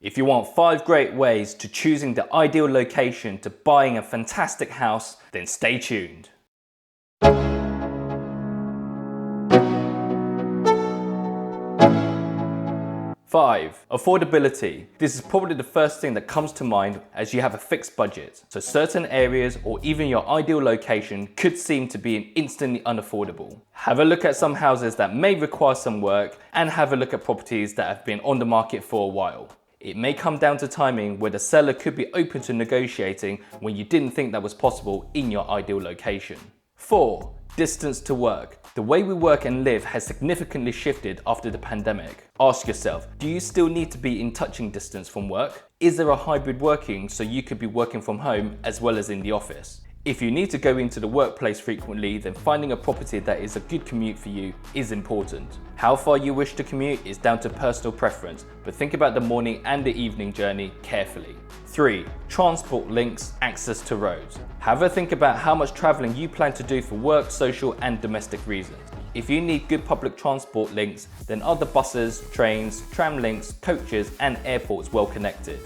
If you want 5 great ways to choosing the ideal location to buying a fantastic house, then stay tuned. 5. Affordability. This is probably the first thing that comes to mind as you have a fixed budget. So certain areas or even your ideal location could seem to be instantly unaffordable. Have a look at some houses that may require some work and have a look at properties that have been on the market for a while. It may come down to timing where the seller could be open to negotiating when you didn't think that was possible in your ideal location. 4. Distance to work. The way we work and live has significantly shifted after the pandemic. Ask yourself, do you still need to be in touching distance from work? Is there a hybrid working so you could be working from home as well as in the office? If you need to go into the workplace frequently, then finding a property that is a good commute for you is important. How far you wish to commute is down to personal preference, but think about the morning and the evening journey carefully. 3. Transport links, access to roads. Have a think about how much travelling you plan to do for work, social and domestic reasons. If you need good public transport links, then are the buses, trains, tram links, coaches and airports well connected?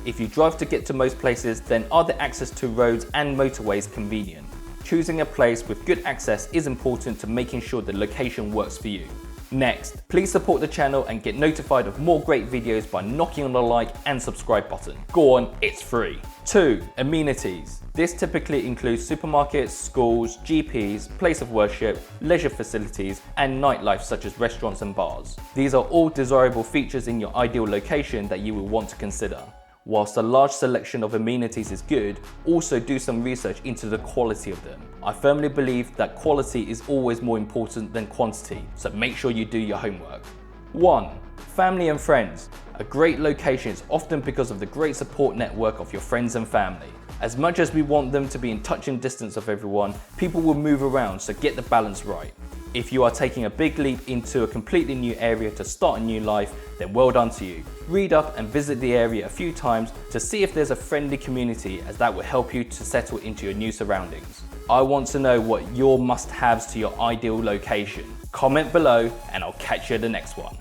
If you drive to get to most places, then are the access to roads and motorways convenient? Choosing a place with good access is important to making sure the location works for you. Next, please support the channel and get notified of more great videos by knocking on the like and subscribe button. Go on, it's free. 2. Amenities. This typically includes supermarkets, schools, GPs, place of worship, leisure facilities, and nightlife such as restaurants and bars. These are all desirable features in your ideal location that you will want to consider. Whilst a large selection of amenities is good, also do some research into the quality of them. I firmly believe that quality is always more important than quantity, so make sure you do your homework. 1. Family and friends. A great location is often because of the great support network of your friends and family. As much as we want them to be in touching distance of everyone, people will move around, so get the balance right. If you are taking a big leap into a completely new area to start a new life, then well done to you. Read up and visit the area a few times to see if there's a friendly community, as that will help you to settle into your new surroundings. I want to know what your must-haves to your ideal location. Comment below and I'll catch you at the next one.